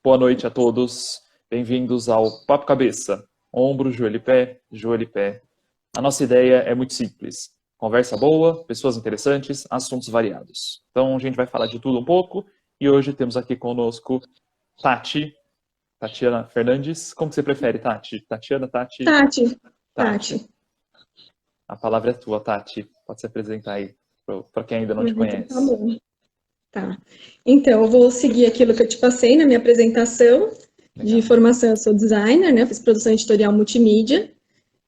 Boa noite a todos. Bem-vindos ao Papo Cabeça. Ombro, joelho e pé, joelho e pé. A nossa ideia é muito simples. Conversa boa, pessoas interessantes, assuntos variados. Então a gente vai falar de tudo um pouco e hoje temos aqui conosco Tatiana Fernandes. Como que você prefere, Tati? Tatiana, Tati? Tati. A palavra é tua, Tati. Pode se apresentar aí para quem ainda não te Então, conhece. tá bom. Tá. Então, eu vou seguir aquilo que eu te passei na minha apresentação. Legal. De formação, eu sou designer, né? Fiz produção editorial multimídia.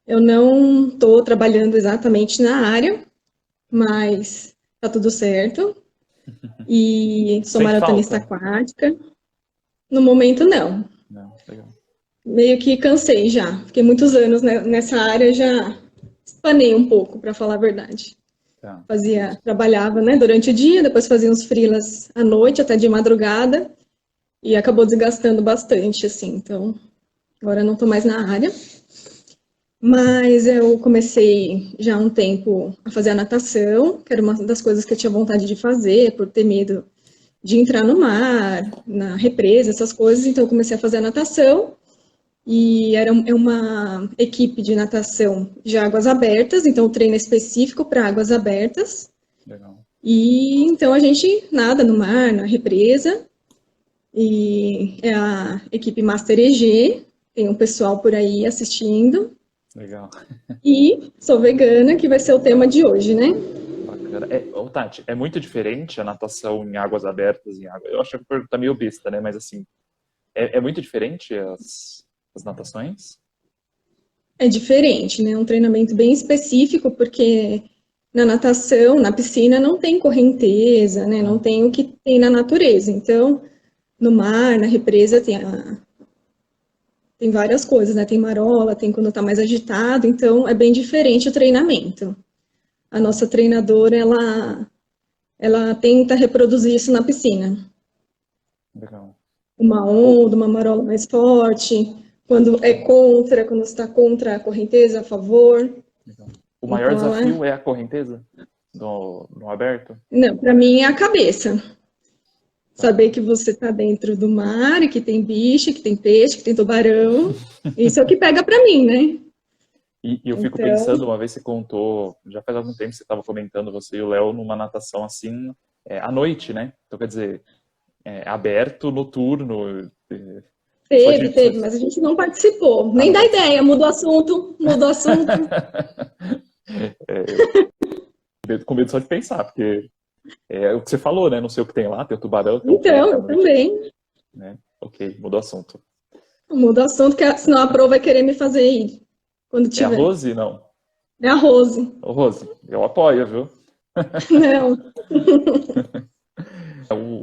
Eu não estou trabalhando exatamente na área, mas tá tudo certo. E sou Sente maratonista falta? aquática. No momento, não. Não, legal. Meio que cansei já. Fiquei muitos anos nessa área, já espanei um pouco, para falar a verdade. Tá. Trabalhava, né, durante o dia, depois fazia uns freelas à noite, até de madrugada, e acabou desgastando bastante, assim, então, agora não estou mais na área. Mas eu comecei já há um tempo a fazer a natação, que era uma das coisas que eu tinha vontade de fazer, por ter medo de entrar no mar, na represa, essas coisas, então eu comecei a fazer a natação, e é uma equipe de natação de águas abertas, então o treino é específico para águas abertas. Legal. E então a gente nada no mar, na represa, e é a equipe Master EG, tem um pessoal por aí assistindo. Legal. E sou vegana, que vai ser o tema de hoje, né? Bacana. Tati, é muito diferente a natação em águas abertas, em água. Eu acho que a pergunta tá meio besta, né? Mas assim, é muito diferente as natações? É diferente, né? Um treinamento bem específico, porque na natação, na piscina, não tem correnteza, né? Não tem o que tem na natureza. Então, no mar, na represa, tem várias coisas, né? Tem marola, tem quando tá mais agitado, então é bem diferente o treinamento. A nossa treinadora, ela tenta reproduzir isso na piscina. Legal. Uma onda, uma marola mais forte, quando quando está contra a correnteza, a favor. Legal. O maior Então, desafio é a correnteza no aberto? Não, para mim é a cabeça. Saber que você está dentro do mar, e que tem bicho, que tem peixe, que tem tubarão. Isso é o que pega para mim, né? E eu fico pensando, uma vez você contou, já faz algum tempo que você estava comentando, você e o Léo, numa natação assim, à noite, né? Então, quer dizer, aberto, noturno. Teve, mas a gente não participou. Nem dá ideia, muda o assunto. Com medo só de pensar, porque é o que você falou, né? Não sei o que tem lá, tem o tubarão, tem o Então, eu também. Né? Ok, mudou o assunto. Muda o assunto, que senão a Pro vai querer me fazer ir. Quando tiver. É a Rose? Não. É a Rose. Ô, Rose, eu apoio, viu? Não.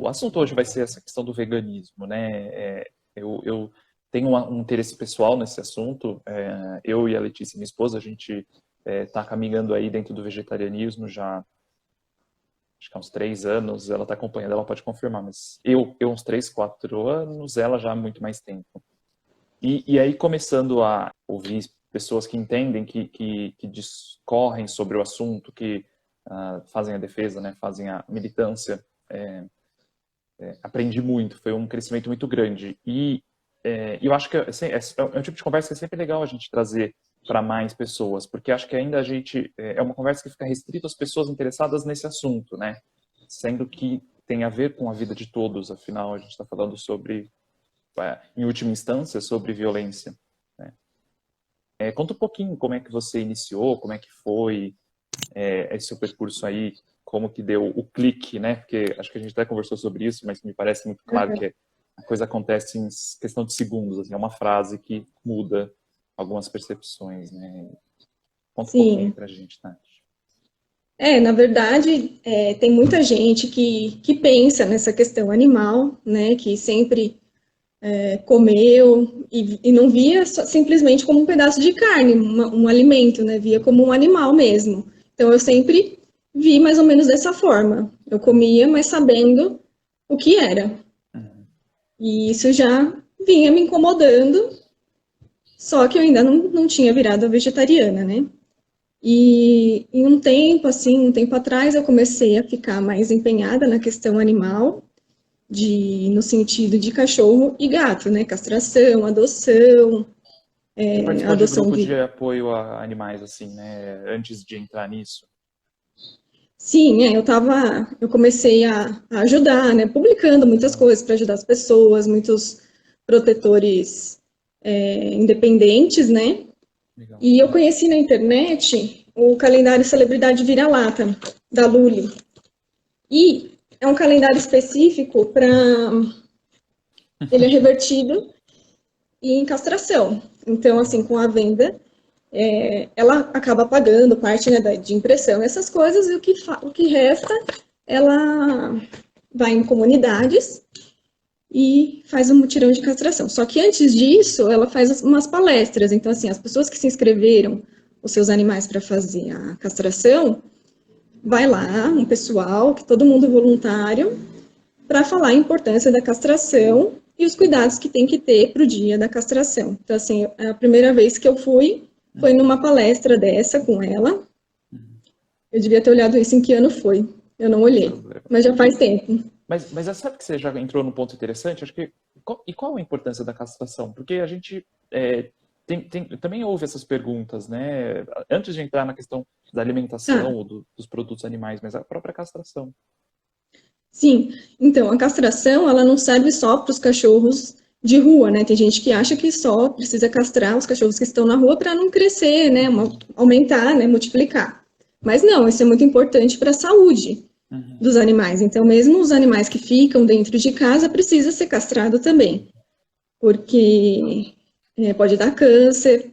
O assunto hoje vai ser essa questão do veganismo, né? Eu tenho um interesse pessoal nesse assunto. Eu e a Letícia, minha esposa, a gente está caminhando aí dentro do vegetarianismo já, acho que há uns 3 anos. Ela está acompanhando, ela pode confirmar, mas eu uns 3, 4 anos, ela já há muito mais tempo. E aí, começando a ouvir pessoas que entendem, que discorrem sobre o assunto, que fazem a defesa, né, fazem a militância, aprendi muito, foi um crescimento muito grande. E eu acho que é um tipo de conversa que é sempre legal a gente trazer para mais pessoas, porque acho que ainda a gente, é uma conversa que fica restrita às pessoas interessadas nesse assunto, né, sendo que tem a ver com a vida de todos, afinal a gente está falando sobre, em última instância, sobre violência. Né? Conta um pouquinho como é que você iniciou, como é que foi esse seu percurso aí, como que deu o clique, né? Porque acho que a gente até conversou sobre isso, mas me parece muito claro que a coisa acontece em questão de segundos, assim, é uma frase que muda algumas percepções, né? Conta um pouquinho pra gente, Tati. Na verdade, tem muita gente que pensa nessa questão animal, né? Que sempre comeu e não via simplesmente como um pedaço de carne, um alimento, né? Via como um animal mesmo. Então, eu sempre vi mais ou menos dessa forma. Eu comia, mas sabendo o que era. E isso já vinha me incomodando, só que eu ainda não tinha virado vegetariana, né? E em um tempo, assim, um tempo atrás, eu comecei a ficar mais empenhada na questão animal. no sentido de cachorro e gato, né? Castração, adoção, Você participou de adoção grupo de... de apoio a animais, assim, né? Antes de entrar nisso? Sim, eu comecei a ajudar, né? Publicando muitas Legal, coisas para ajudar as pessoas, muitos protetores independentes, né? legal. E eu conheci na internet o calendário Celebridade Vira-Lata, da Lully. E é um calendário específico para... Ele é revertido em castração. Então, assim, com a venda, ela acaba pagando parte, né, de impressão, essas coisas, e o que resta, ela vai em comunidades e faz um mutirão de castração. Só que antes disso, ela faz umas palestras. Então, assim, as pessoas que se inscreveram, os seus animais para fazer a castração, vai lá, um pessoal, que todo mundo voluntário, para falar a importância da castração e os cuidados que tem que ter para o dia da castração. Então, assim, a primeira vez que eu fui foi numa palestra dessa com ela. Eu devia ter olhado isso em que ano foi. Eu não Sem olhei, problema. mas já faz tempo. Mas sabe que você já entrou num ponto interessante? Acho que e qual a importância da castração? Porque a gente também ouve essas perguntas, né? Antes de entrar na questão da Ah, alimentação ou dos produtos animais, mas a própria castração. sim. Então, a castração, ela não serve só para os cachorros de rua, né? Tem gente que acha que só precisa castrar os cachorros que estão na rua para não crescer, né? Aumentar, né? Multiplicar. Mas não, isso é muito importante para a saúde Uhum. dos animais. Então, mesmo os animais que ficam dentro de casa, precisa ser castrado também, porque pode dar câncer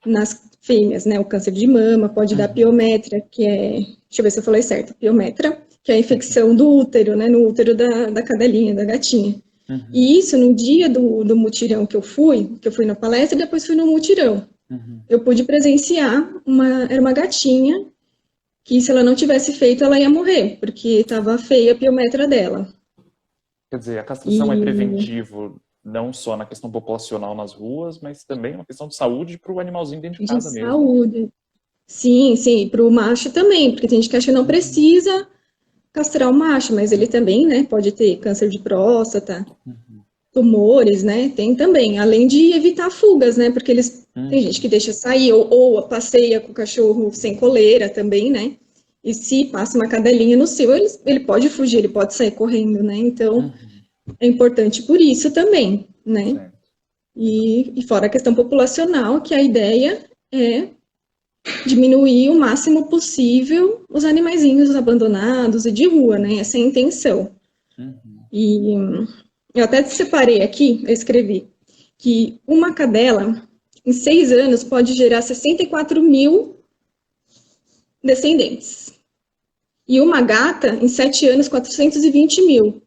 nas fêmeas, né? O câncer de mama, pode dar Uhum. piometra, que é, deixa eu ver se eu falei certo, piometra, que é a infecção do útero, né? No útero da cadelinha, da gatinha. Uhum. E isso, no dia do mutirão que eu fui na palestra e depois fui no mutirão. Uhum. Eu pude presenciar era uma gatinha que se ela não tivesse feito, ela ia morrer, porque estava feia a piometra dela. Quer dizer, a castração é E preventivo não só na questão populacional nas ruas, mas também uma questão de saúde para o animalzinho dentro de de casa mesmo. saúde. Sim, sim, para o macho também, porque tem gente que acha que não Uhum. precisa castrar o macho, mas ele também, né, pode ter câncer de próstata, Uhum. tumores, né, tem também, além de evitar fugas, né, porque tem gente Uhum. que deixa sair, ou passeia com o cachorro sem coleira também, né, e se passa uma cadelinha no cio, ele pode fugir, ele pode sair correndo, né, então Uhum. é importante por isso também, né, Certo. e fora a questão populacional, que a ideia é diminuir o máximo possível os animaizinhos abandonados e de rua, né? Essa é a intenção. Uhum. E eu até separei aqui, eu escrevi, que uma cadela, em 6 anos, pode gerar 64 mil descendentes. E uma gata, em 7 anos, 420 mil.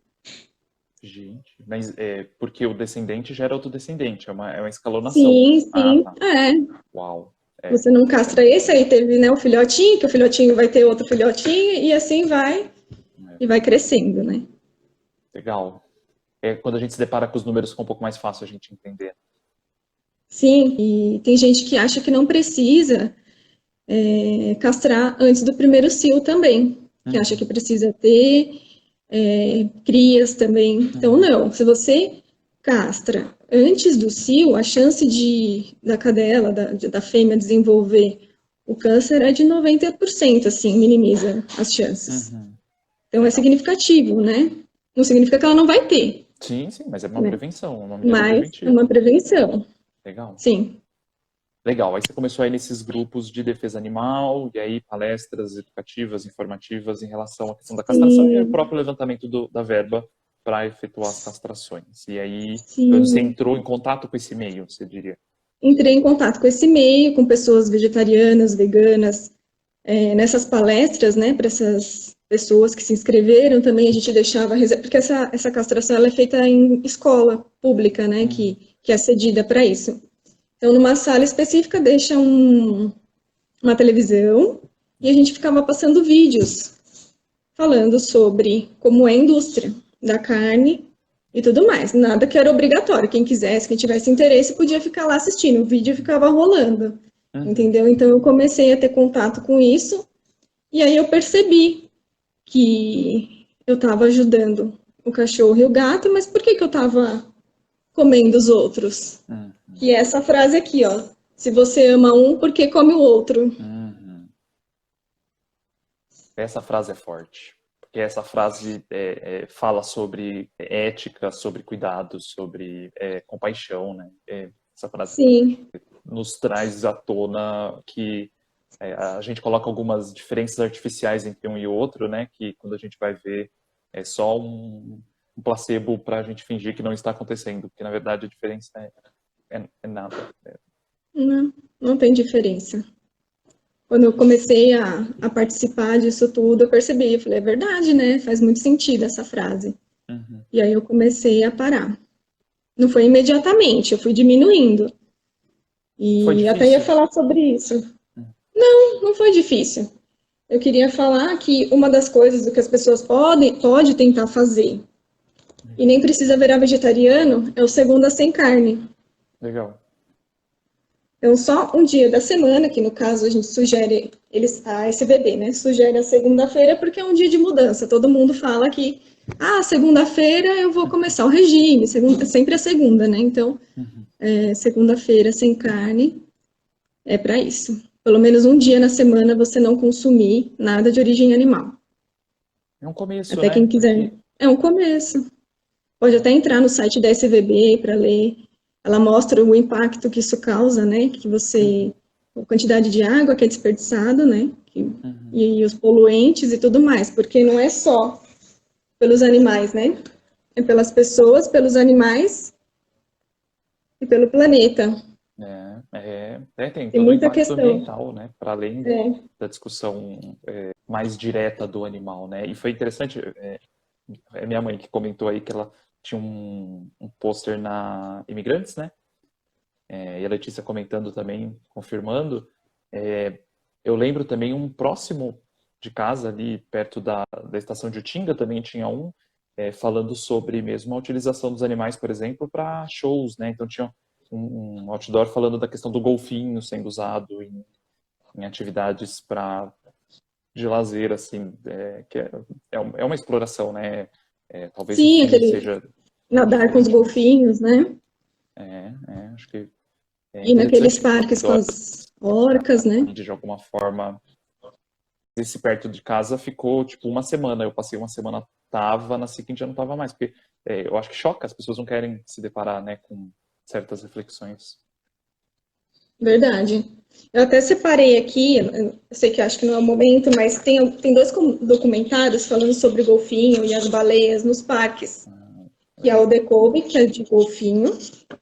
Gente, mas porque o descendente gera outro descendente, é uma escalonação. Sim, Ah, sim. tá. É. Uau. Você não castra esse, aí teve, né, o filhotinho, que o filhotinho vai ter outro filhotinho, e assim vai, É, e vai crescendo, né? legal. Quando a gente se depara com os números, fica um pouco mais fácil a gente entender. Sim, e tem gente que acha que não precisa castrar antes do primeiro cio também, que acha que Uhum. precisa ter crias também. Então, Uhum. não, se você castra antes do cio, a chance da cadela, da fêmea desenvolver o câncer é de 90%, assim, minimiza as chances. Uhum. Então, é Legal. significativo, né? Não significa que ela não vai ter, Sim, sim, mas é uma né? prevenção, uma medida Mas é uma preventiva. prevenção, Legal. sim. Legal. Aí você começou aí nesses grupos de defesa animal, e aí palestras educativas, informativas em relação à questão da castração e aí o Sim, próprio levantamento da verba para efetuar as castrações. E aí você sim. entrou em contato com esse meio, você diria. Entrei em contato com esse meio, com pessoas vegetarianas, veganas, nessas palestras, né, para essas pessoas que se inscreveram, também a gente deixava, porque essa castração ela é feita em escola pública, né, Uhum. que é cedida para isso. Então, numa sala específica, deixa uma televisão e a gente ficava passando vídeos falando sobre como é a indústria da carne e tudo mais. Nada que era obrigatório. Quem quisesse, quem tivesse interesse, podia ficar lá assistindo. O vídeo ficava rolando, Uhum. entendeu? Então eu comecei a ter contato com isso e aí eu percebi que eu estava ajudando o cachorro e o gato, mas por que que eu estava comendo os outros? Uhum. Que é essa frase aqui, ó. Se você ama um, por que come o outro? Uhum. Essa frase é forte, porque essa frase fala sobre ética, sobre cuidado, sobre compaixão, né? Essa frase Sim, nos traz à tona que a gente coloca algumas diferenças artificiais entre um e outro, né? Que quando a gente vai ver é só um placebo para a gente fingir que não está acontecendo, porque na verdade a diferença é nada. não tem diferença. Quando eu comecei a participar disso tudo, eu percebi, eu falei, é verdade, né? Faz muito sentido essa frase. Uhum. E aí eu comecei a parar. Não foi imediatamente, eu fui diminuindo. Foi E até ia difícil? falar sobre isso. Uhum. Não foi difícil. Eu queria falar que uma das coisas do que as pessoas pode tentar fazer, e nem precisa virar vegetariano, é o segunda sem carne. Legal. Então, só um dia da semana, que no caso a gente sugere, a SBB, né? Sugere a segunda-feira porque é um dia de mudança. Todo mundo fala que, segunda-feira eu vou começar o regime, sempre a segunda, né? Então, Uhum. segunda-feira sem carne é para isso. Pelo menos um dia na semana você não consumir nada de origem animal. É um começo, Até né? quem quiser. Porque É um começo. Pode até entrar no site da SVB para ler. Ela mostra o impacto que isso causa, né? Que uhum. você, a quantidade de água que é desperdiçado, né? Uhum. E os poluentes e tudo mais, porque não é só pelos animais, né? É pelas pessoas, pelos animais e pelo planeta. Tem Tem todo o muita impacto questão. ambiental, né? Para além É, da discussão mais direta do animal, né? E foi interessante, é minha mãe que comentou aí que ela tinha um pôster na Imigrantes, né? E a Letícia comentando também, confirmando. Eu lembro também um próximo de casa, ali perto da estação de Utinga, também tinha um, falando sobre mesmo a utilização dos animais, por exemplo, para shows, né? Então tinha um outdoor falando da questão do golfinho sendo usado em atividades de lazer, assim, que é uma exploração, né? Talvez o sim, fim aquele seja nadar com os diferente, mas golfinhos, né? acho que é E naqueles interessante que o parques com outdoor, as orcas, né? de alguma forma, esse perto de casa ficou tipo uma semana. Eu passei uma semana, tava, na seguinte já não tava mais, porque eu acho que choca, as pessoas não querem se deparar, né, com certas reflexões. Verdade. Eu até separei aqui, eu sei que acho que não é o momento, mas tem dois documentários falando sobre o golfinho e as baleias nos parques. Que é o The Cove, que é de golfinho,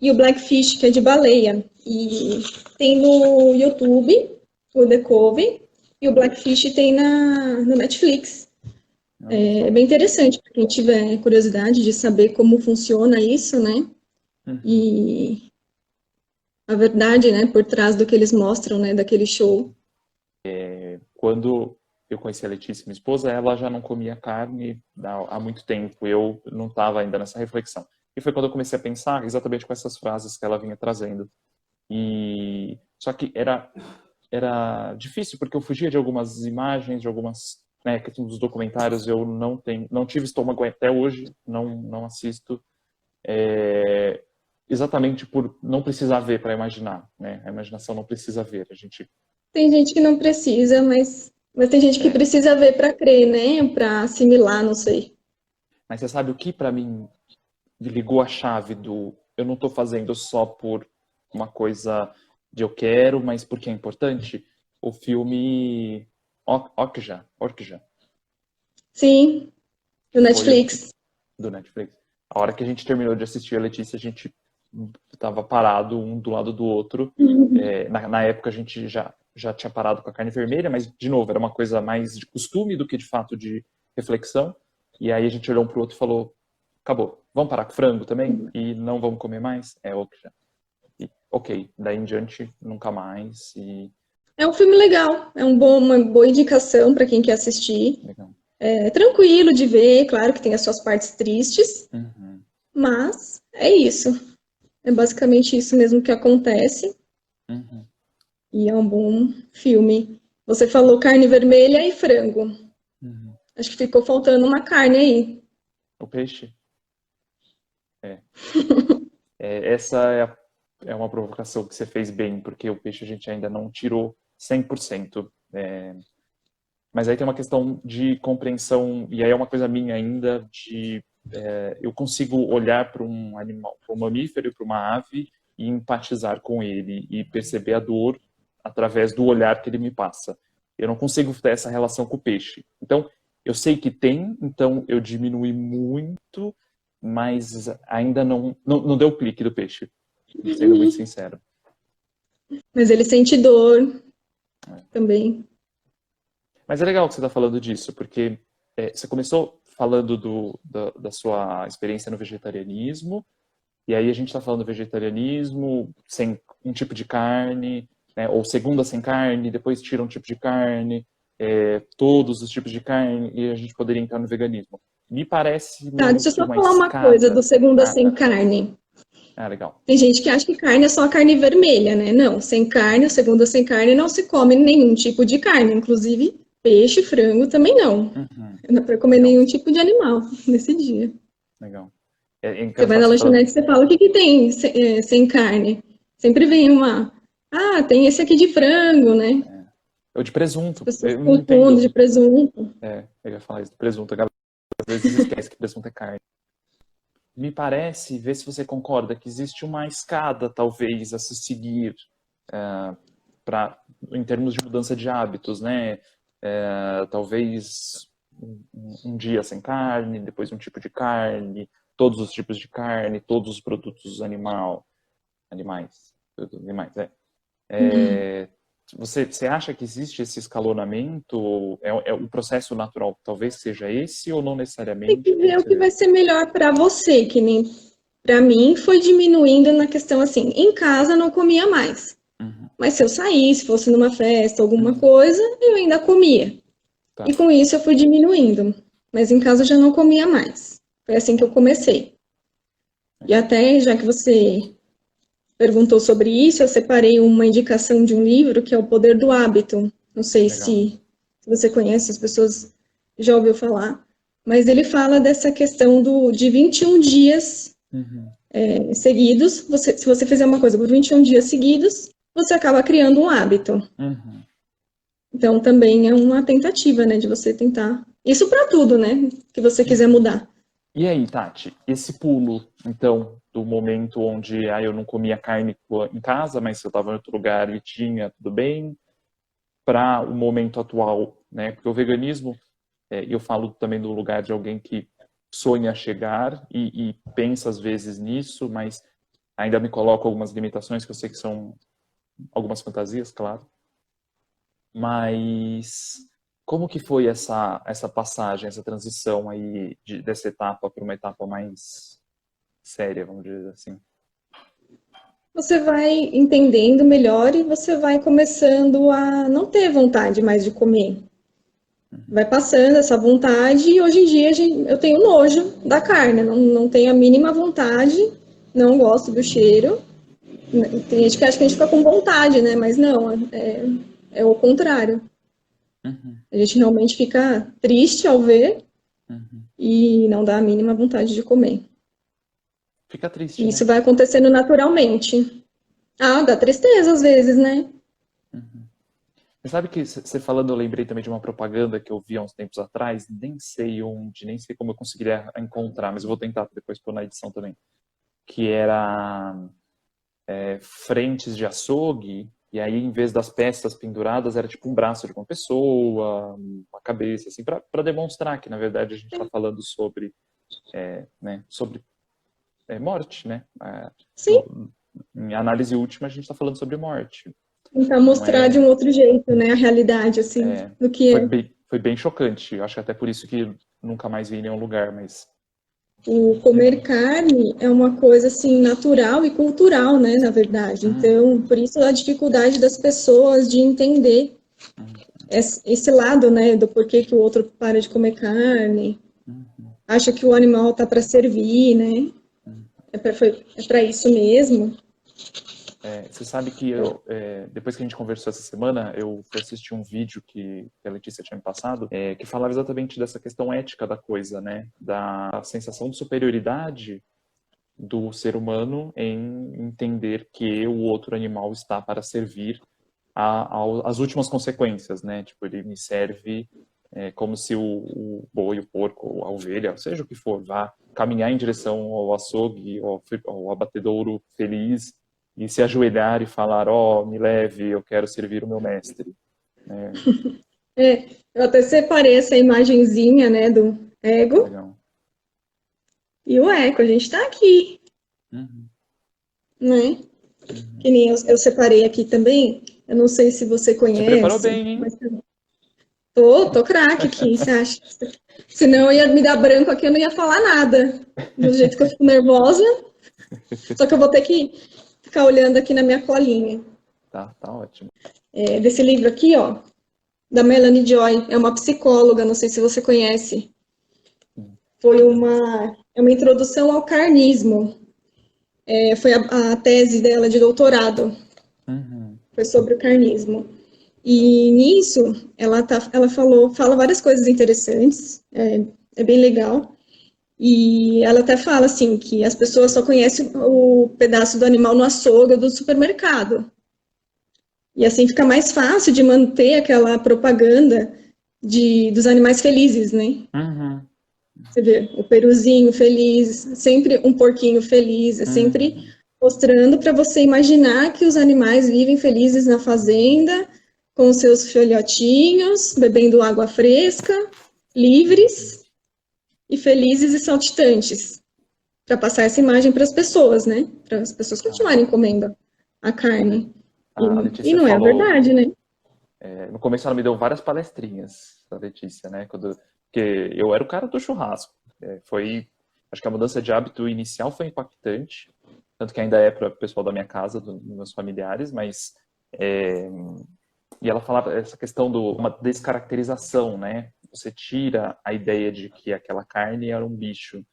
e o Blackfish, que é de baleia. E tem no YouTube o The Cove e o Blackfish tem no Netflix. Olha É só. bem interessante para quem tiver curiosidade de saber como funciona isso, né? Uhum. E a verdade, né, por trás do que eles mostram, né, daquele show. Quando eu conheci a Letícia, minha esposa, ela já não comia carne há muito tempo. Eu não estava ainda nessa reflexão. E foi quando eu comecei a pensar exatamente com essas frases que ela vinha trazendo. E só que era difícil porque eu fugia de algumas imagens, de algumas, né, questão dos documentários. Eu não tive estômago até hoje, não assisto, exatamente por não precisar ver para imaginar, né? A imaginação não precisa ver. A gente Tem gente que não precisa, mas tem gente que é, precisa ver para crer, né? Para assimilar, não sei. mas você sabe o que para mim ligou a chave do eu não estou fazendo só por uma coisa de eu quero, mas porque é importante? O filme Okja Sim, do foi o Netflix. do Netflix. A hora que a gente terminou de assistir a Letícia, a gente estava parado um do lado do outro. Na época a gente já tinha parado com a carne vermelha, mas de novo era uma coisa mais de costume do que de fato de reflexão. E aí a gente olhou um pro outro e falou: acabou, vamos parar com frango também e não vamos comer mais? Okja. E, ok, daí em diante nunca mais. E É um filme legal, uma boa indicação para quem quer assistir. legal. É tranquilo de ver, claro que tem as suas partes tristes, Uhum, mas é isso. É basicamente isso mesmo que acontece uhum. e é um bom filme. Você falou carne vermelha e frango. Uhum. Acho que ficou faltando uma carne aí. O peixe? É. Essa é uma provocação que você fez bem, porque o peixe a gente ainda não tirou 100%. Mas aí tem uma questão de compreensão, e aí é uma coisa minha ainda, eu consigo olhar para um animal, para um mamífero e para uma ave, e empatizar com ele, e perceber a dor através do olhar que ele me passa. Eu não consigo ter essa relação com o peixe. Então, eu sei que tem, então eu diminui muito, mas ainda não deu o clique do peixe, sendo muito sincero. Mas ele sente dor também. Mas é legal que você está falando disso, porque você começou falando da sua experiência no vegetarianismo, e aí a gente está falando do vegetarianismo sem um tipo de carne, né, ou segunda sem carne, depois tira um tipo de carne, todos os tipos de carne, e a gente poderia entrar no veganismo. Me parece Tá, meio deixa eu que só uma falar uma coisa do escada. segunda sem carne. Legal. Tem gente que acha que carne é só a carne vermelha, né? Não, sem carne, o segunda sem carne, não se come nenhum tipo de carne, inclusive peixe, frango também não. Não é para comer nenhum tipo de animal nesse dia. Legal. Você vai na lanchonete e você fala, o que tem sem carne? Sempre vem tem esse aqui de frango, né? Ou de presunto. As pessoas confundem de presunto. Eu ia falar isso, do presunto. A galera às vezes esquece que presunto é carne. Me parece, vê se você concorda, que existe uma escada, talvez, a se seguir em termos de mudança de hábitos, né? Talvez um dia sem carne, depois um tipo de carne, todos os tipos de carne, todos os produtos animais. Você acha que existe esse escalonamento? O processo natural talvez seja esse ou não necessariamente? Tem que ver o que vai ser melhor para você, que nem para mim foi diminuindo na questão assim, em casa não comia mais. Mas se eu saísse, fosse numa festa, alguma coisa, eu ainda comia. Tá. E com isso eu fui diminuindo. Mas em casa eu já não comia mais. Foi assim que eu comecei. E até, já que você perguntou sobre isso, eu separei uma indicação de um livro que é O Poder do Hábito. Não sei se você conhece, as pessoas já ouviu falar. Mas ele fala dessa questão de 21 dias seguidos. Se você fizer uma coisa por 21 dias seguidos, você acaba criando um hábito. Então, também é uma tentativa, né, de você tentar. Isso para tudo, né, que você quiser mudar. E aí, Tati, esse pulo, então, do momento onde eu não comia carne em casa, mas eu estava em outro lugar e tinha, tudo bem, para o momento atual, né? Porque o veganismo, eu falo também do lugar de alguém que sonha chegar e pensa às vezes nisso, mas ainda me coloco algumas limitações que eu sei que são algumas fantasias, claro. Mas como que foi essa passagem, essa transição aí dessa etapa para uma etapa mais séria, vamos dizer assim? Você vai entendendo melhor e você vai começando a não ter vontade mais de comer. Vai passando essa vontade e hoje em dia eu tenho nojo da carne, não tenho a mínima vontade, não gosto do cheiro. Tem gente que acha que a gente fica com vontade, né? Mas não, é o contrário. A gente realmente fica triste ao ver e não dá a mínima vontade de comer. Fica triste, Isso, né? vai acontecendo naturalmente. Dá tristeza às vezes, né? Você sabe que você falando, eu lembrei também de uma propaganda que eu vi há uns tempos atrás, nem sei onde, nem sei como eu conseguiria encontrar, mas eu vou tentar depois pôr na edição também, que era frentes de açougue, e aí em vez das peças penduradas era tipo um braço de uma pessoa, uma cabeça, assim, para demonstrar que na verdade a gente está falando sobre morte, né? Sim. Em análise última a gente está falando sobre morte. Tentar mostrar de um outro jeito, né, a realidade, assim, do que foi bem chocante, eu acho que até por isso que nunca mais vi em nenhum lugar, mas... O comer carne é uma coisa, assim, natural e cultural, né, na verdade. Então, por isso a dificuldade das pessoas de entender esse lado, né, do porquê que o outro para de comer carne, acha que o animal tá para servir, né, é para isso mesmo. Você sabe que depois que a gente conversou essa semana, eu fui assistir um vídeo que a Letícia tinha me passado, que falava exatamente dessa questão ética da coisa, né? Da sensação de superioridade do ser humano em entender que o outro animal está para servir às últimas consequências, né? Tipo, ele me serve como se o boi, o porco, a ovelha, seja o que for, vá caminhar em direção ao açougue, ao abatedouro feliz e se ajoelhar e falar, me leve, eu quero servir o meu mestre. Eu até separei essa imagenzinha, né, do ego Legal. e o eco. A gente tá aqui, Uhum. né? Que nem eu separei aqui também. Eu não sei se você Te preparou conhece, bem, hein? mas tô craque aqui, você acha? Senão eu ia me dar branco aqui, eu não ia falar nada. Do jeito que eu fico nervosa. Só que eu vou ter que ficar olhando aqui na minha colinha. Tá ótimo. Desse livro aqui, ó, da Melanie Joy. É uma psicóloga, não sei se você conhece. Foi uma introdução ao carnismo. Foi a tese dela de doutorado. Uhum. Foi sobre o carnismo. E nisso, ela fala várias coisas interessantes, é bem legal. E ela até fala assim que as pessoas só conhecem o pedaço do animal no açougue ou do supermercado. E assim fica mais fácil de manter aquela propaganda dos animais felizes, né? Uhum. Você vê o peruzinho feliz, sempre um porquinho feliz, é sempre mostrando para você imaginar que os animais vivem felizes na fazenda, com seus filhotinhos, bebendo água fresca, livres e felizes e saltitantes, para passar essa imagem para as pessoas, né? Para as pessoas continuarem comendo a carne. A E Letícia não é a falou... verdade, né? No começo ela me deu várias palestrinhas, a Letícia, né? Porque eu era o cara do churrasco. Acho que a mudança de hábito inicial foi impactante, tanto que ainda é para o pessoal da minha casa, dos meus familiares, mas... E ela falava essa questão uma descaracterização, né? Você tira a ideia de que aquela carne era um bicho.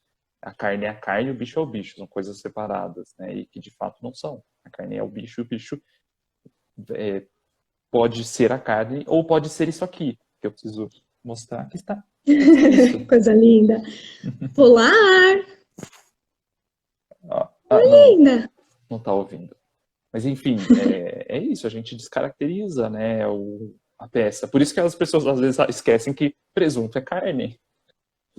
A carne é a carne, o bicho é o bicho. São coisas separadas, né? E que de fato não são. A carne é o bicho, e o bicho pode ser a carne ou pode ser isso aqui, que eu preciso mostrar que está. Isso. Coisa linda. Polar, Não, linda. não está ouvindo. Mas enfim, é isso, a gente descaracteriza, né, a peça. Por isso que as pessoas às vezes esquecem que presunto é carne.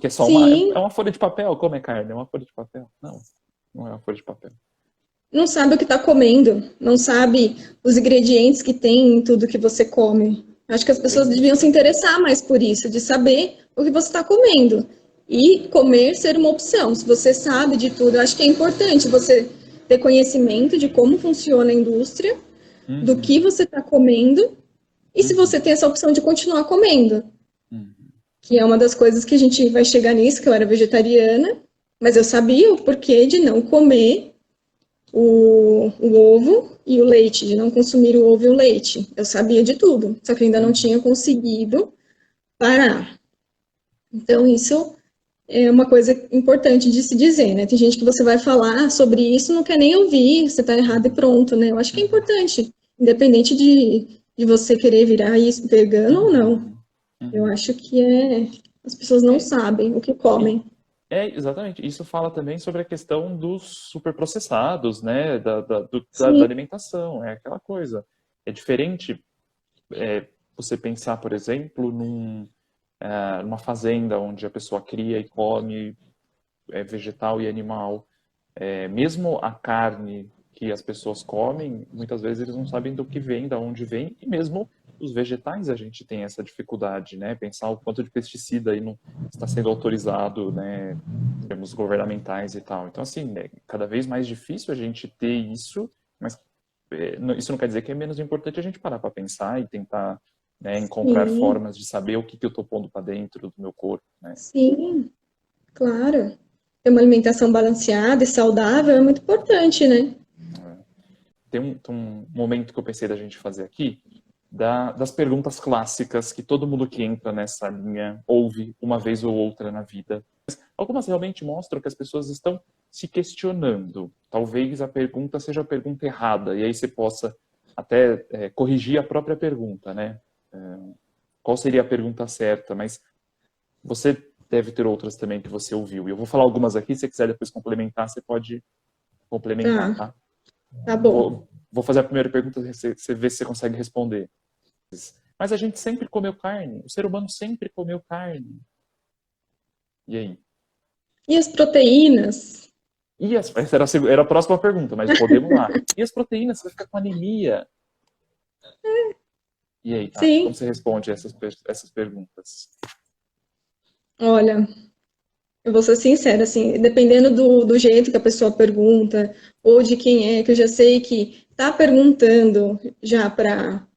Que é só Sim, uma folha de papel. Como é carne? É uma folha de papel. Não, não é uma folha de papel. não sabe o que está comendo, não sabe os ingredientes que tem em tudo que você come. Acho que as pessoas deviam se interessar mais por isso, de saber o que você está comendo. E comer ser uma opção. Se você sabe de tudo, eu acho que é importante você ter conhecimento de como funciona a indústria, do que você está comendo, e se você tem essa opção de continuar comendo. Que é uma das coisas que a gente vai chegar nisso, que eu era vegetariana, mas eu sabia o porquê de não comer o ovo e o leite, de não consumir o ovo e o leite. Eu sabia de tudo, só que eu ainda não tinha conseguido parar. Então, isso é uma coisa importante de se dizer, né? Tem gente que você vai falar sobre isso, não quer nem ouvir, você tá errado e pronto, né? Eu acho que é importante, independente de você querer virar isso vegano ou não. Eu acho que as pessoas não sabem o que comem. Exatamente. Isso fala também sobre a questão dos superprocessados, né? Da Sim, alimentação. É aquela coisa. É diferente você pensar, por exemplo, numa fazenda onde a pessoa cria e come vegetal e animal. Mesmo a carne que as pessoas comem, muitas vezes eles não sabem do que vem, da onde vem, e mesmo os vegetais a gente tem essa dificuldade, né? Pensar o quanto de pesticida aí não está sendo autorizado, né? Em termos governamentais e tal. Então, assim, é cada vez mais difícil a gente ter isso, mas isso não quer dizer que é menos importante a gente parar para pensar e tentar, né, encontrar sim, formas de saber o que eu estou pondo para dentro do meu corpo, né? sim, claro. Ter uma alimentação balanceada e saudável é muito importante, né? Tem um momento que eu pensei da gente fazer aqui, das perguntas clássicas que todo mundo que entra nessa linha ouve uma vez ou outra na vida. Algumas realmente mostram que as pessoas estão se questionando. Talvez a pergunta seja a pergunta errada, e aí você possa até corrigir a própria pergunta, né? Qual seria a pergunta certa? Mas você deve ter outras também que você ouviu. E eu vou falar algumas aqui, se você quiser depois complementar, você pode complementar, Tá, tá? tá bom. Vou fazer a primeira pergunta, você vê se você consegue responder. Mas a gente sempre comeu carne. O ser humano sempre comeu carne. E aí? E as proteínas? Essa era a próxima pergunta, mas podemos lá. E as proteínas? Você vai ficar com anemia. E aí, Tati, como Sim, você responde essas perguntas? olha, eu vou ser sincera, assim, dependendo do jeito que a pessoa pergunta, ou de quem é, que eu já sei que tá perguntando já para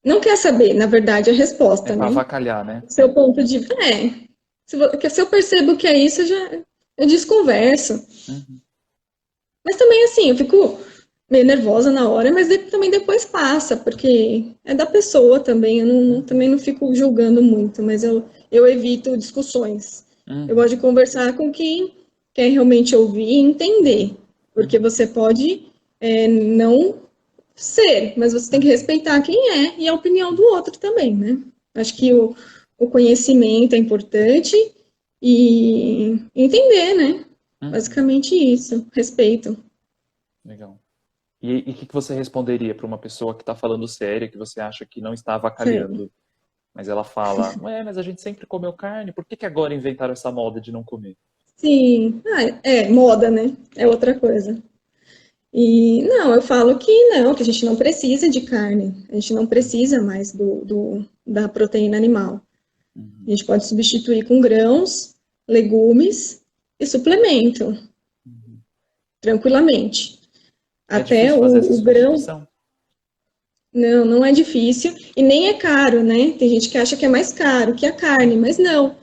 não quer saber, na verdade, a É resposta, para né? avacalhar, né? Seu ponto de. Se eu percebo que é isso, eu desconverso. Uhum. Mas também, assim, eu fico meio nervosa na hora, mas também depois passa, porque é da pessoa também. Eu também Uhum. não fico julgando muito, mas eu evito discussões. Eu gosto de Uhum. conversar com quem quer realmente ouvir e entender, porque Uhum. você pode não ser, mas você tem que Uhum. respeitar quem é e a opinião do outro também, né? Acho que o conhecimento é importante e entender, né? Uhum. Basicamente isso, respeito. Legal. E o que você responderia para uma pessoa que está falando séria, que você acha que não está Sério. avacalhando, mas ela fala, ué, mas a gente sempre comeu carne, por que que agora inventaram essa moda de não comer? Sim, moda, né? É outra coisa. E não, eu falo que não, que a gente não precisa de carne, a gente não Uhum. precisa mais da proteína animal. A Uhum. gente pode substituir com grãos, legumes e suplemento, Uhum. tranquilamente. É Até difícil fazer essa o grão, substituição? não é difícil e nem é caro, né? Tem gente que acha que é mais caro que a carne, mas não.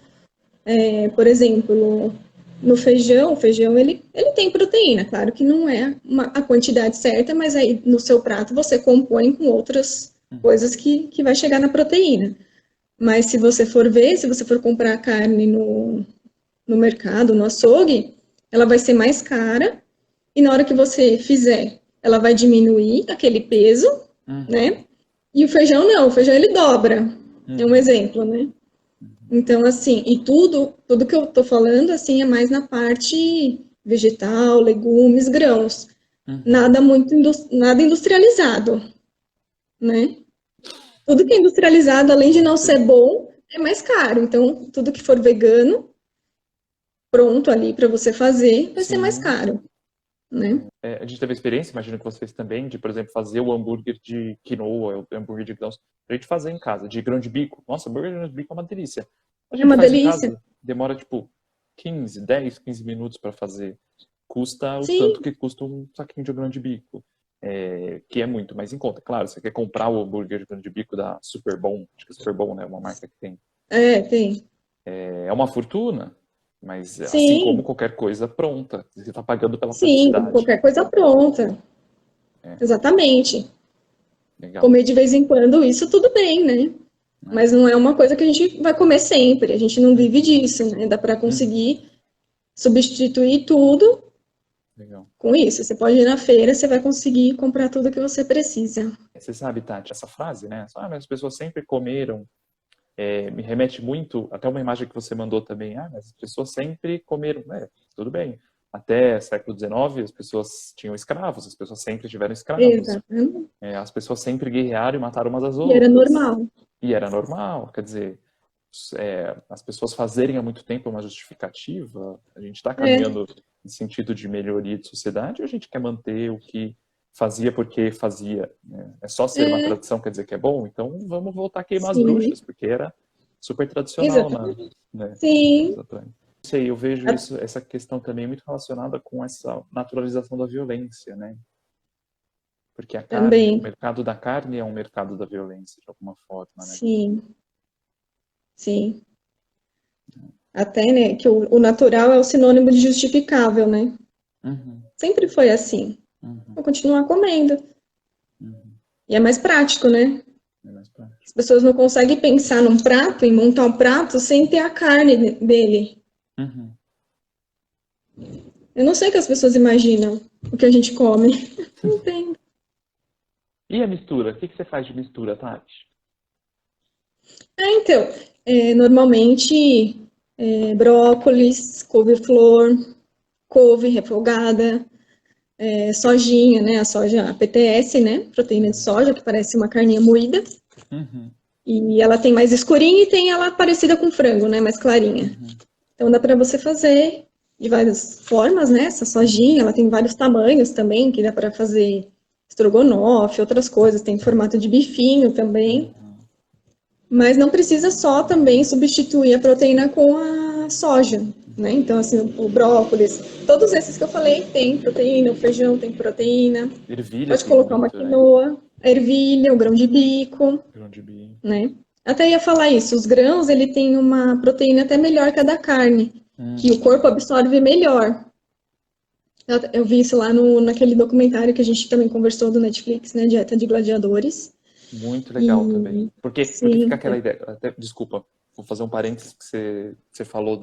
Por exemplo, no feijão, o feijão ele tem proteína, claro que não é a quantidade certa, mas aí no seu prato você compõe com outras Uhum. coisas que vai chegar na proteína. Mas se você for ver, se você for comprar carne no mercado, no açougue, ela vai ser mais cara e na hora que você fizer, ela vai diminuir aquele peso, Uhum. né? E o feijão não, o feijão ele dobra. É um Uhum. exemplo, né? Uhum. Então, assim, e tudo que eu tô falando, assim, é mais na parte vegetal, legumes, grãos. Uhum. Nada muito, nada industrializado, né? Tudo que é industrializado, além de não ser Sim. bom, é mais caro. Então, tudo que for vegano, pronto ali para você fazer, vai ser mais Sim. caro, né? A gente teve experiência, imagino que vocês também, de, por exemplo, fazer o hambúrguer de quinoa, o hambúrguer de grãos, a gente fazer em casa, de grão de bico. Nossa, hambúrguer de grão de bico é uma delícia. A É gente uma faz em delícia. casa, demora tipo 10, 15 minutos para fazer. Custa o tanto Sim, que custa um saquinho de grão de bico, que é muito mais em conta. Claro, você quer comprar o hambúrguer de grão de bico da Superbom, acho que é Superbom, né, uma marca que tem. tem. É uma fortuna, mas assim como Sim, qualquer coisa pronta, você está pagando pela sim, como praticidade. qualquer coisa pronta. É, Exatamente. legal. Comer de vez em quando, isso tudo bem, né? Né? Mas não é uma coisa que a gente vai comer sempre. A gente não vive Uhum, disso, né? Dá para uhum, conseguir substituir tudo legal. com isso. Você pode ir na feira, você vai conseguir comprar tudo que você precisa. Você sabe, Tati, essa frase, né? Mas as pessoas sempre comeram, me remete muito, até uma imagem que você mandou também, mas as pessoas sempre comeram, tudo bem. Até século XIX, as pessoas tinham escravos, as pessoas sempre tiveram escravos. Exatamente. As pessoas sempre guerrearam e mataram umas às E era outras. normal. E era normal, quer dizer, as pessoas fazerem há muito tempo uma justificativa, a gente está É, caminhando em sentido de melhoria de sociedade ou a gente quer manter o que fazia porque fazia? Né? É só ser uma é, tradição quer dizer que é bom? Então vamos voltar a queimar as bruxas, sim, porque era super tradicional, exatamente. né? Sim, Exatamente. Não sei, eu vejo a- essa questão também muito relacionada com essa naturalização da violência, né? Porque a carne, o também. mercado da carne é um mercado da violência, de alguma forma, né? Sim, sim. Até, né, que o natural é o sinônimo de justificável, né? Uhum, Sempre foi assim. uhum, Vou continuar comendo. uhum. E é mais prático, né? É mais As prático. pessoas não conseguem pensar num prato, em montar um prato, sem ter a carne dele. Uhum. Eu não sei o que as pessoas imaginam, o que a gente come. Não entendo. E a mistura? O que que você faz de mistura, Tati? Então, normalmente, brócolis, couve-flor, couve refogada, sojinha, né? A soja, a PTS, né? Proteína de soja, que parece uma carninha moída. Uhum. E ela tem mais escurinha e tem ela parecida com frango, né? Mais clarinha. Uhum. Então dá para você fazer de várias formas, né? Essa sojinha, ela tem vários tamanhos também, que dá para fazer estrogonofe, outras coisas. Tem formato de bifinho também. Uhum. Mas não precisa só também substituir a proteína com a soja, né? Então, assim, o brócolis, todos esses que eu falei tem proteína, o feijão tem proteína. Ervilha Pode tem colocar uma muito, né? quinoa, a ervilha, o grão de bico, Grão de bico. né? Até ia falar isso, os grãos, ele tem uma proteína até melhor que a da carne, que o corpo absorve melhor. Eu vi isso lá naquele documentário que a gente também conversou do Netflix, né? Dieta de Gladiadores. Muito legal também. E Porque fica sim, aquela ideia. Desculpa, vou fazer um parênteses que você falou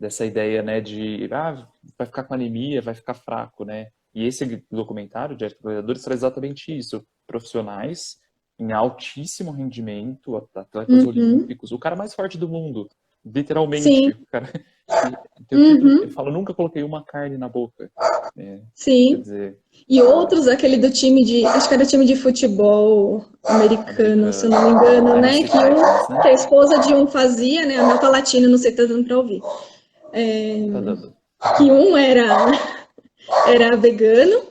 dessa ideia, né, de vai ficar com anemia, vai ficar fraco, né? E esse documentário de Gladiadores traz exatamente isso. Profissionais em altíssimo rendimento, atletas uhum, olímpicos, o cara mais forte do mundo, literalmente. sim, O cara que tem o título, ele uhum, fala, nunca coloquei uma carne na boca. É, quer sim. dizer, E outros, aquele do time de, acho que era time de futebol americano, se eu não me americano, engano, né? Tennessee Titans, Que né? a esposa de um fazia, né? A Mel tá latindo, não sei se tá dando pra ouvir. Tá dando. Que um era vegano,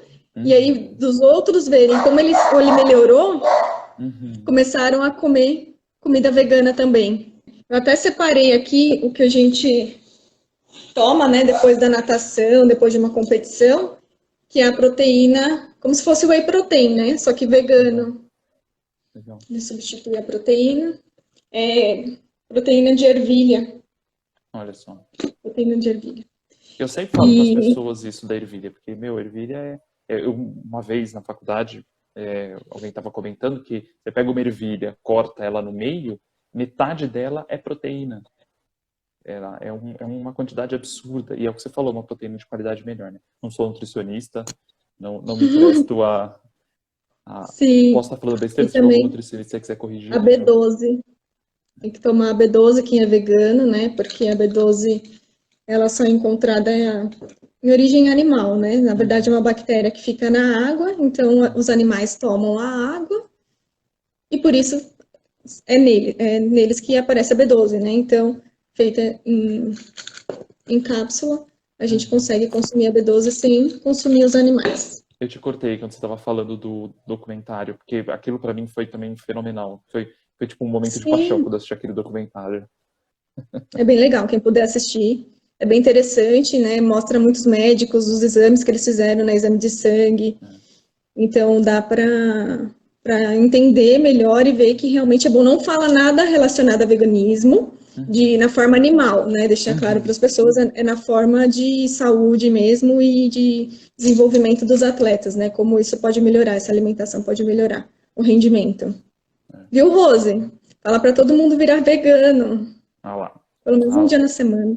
e aí Uhum, dos outros verem como ele melhorou, uhum. começaram a comer comida vegana também. Eu até separei aqui o que a gente toma, né, depois da natação, depois de uma competição, que é a proteína, como se fosse whey protein, né? Só que Legal, vegano. legal. Ele substitui a proteína. É proteína de ervilha. Olha só. Proteína de ervilha. Eu sempre falo para as E pessoas isso da ervilha, porque, meu, ervilha uma vez na faculdade, alguém estava comentando que você pega uma ervilha, corta ela no meio, metade dela é proteína. Ela é uma quantidade absurda. E é o que você falou, uma proteína de qualidade melhor, né? Não sou nutricionista, não me presto sim, posso estar falando e besteira, se tiver algum também nutricionista que quiser a corrigir, por favor. B12. Tem que tomar a B12, quem é vegano, né? Porque a B12 ela só é encontrada em origem animal, né? Na verdade, é Uhum, uma bactéria que fica na água, então os animais tomam a água e por isso é neles que aparece a B12, né? Então, feita em cápsula, a gente uhum. consegue consumir a B12 sem consumir os animais. Eu te cortei quando você estava falando do documentário, porque aquilo para mim foi também fenomenal. Foi tipo um momento de paixão Sim, quando eu assisti aquele documentário. é bem legal, quem puder assistir. É bem interessante, né? Mostra muitos médicos, os exames que eles fizeram, né? Exame de sangue. Então dá para entender melhor e ver que realmente é bom. Não fala nada relacionado a veganismo Uhum, na forma animal, né? Deixar claro para uhum, as pessoas, é na forma de saúde mesmo e de desenvolvimento dos atletas, né? Como isso pode melhorar, essa alimentação pode melhorar o rendimento. Viu, Rose? Fala para todo mundo virar vegano, Ah lá. pelo menos Ah um dia lá. na semana.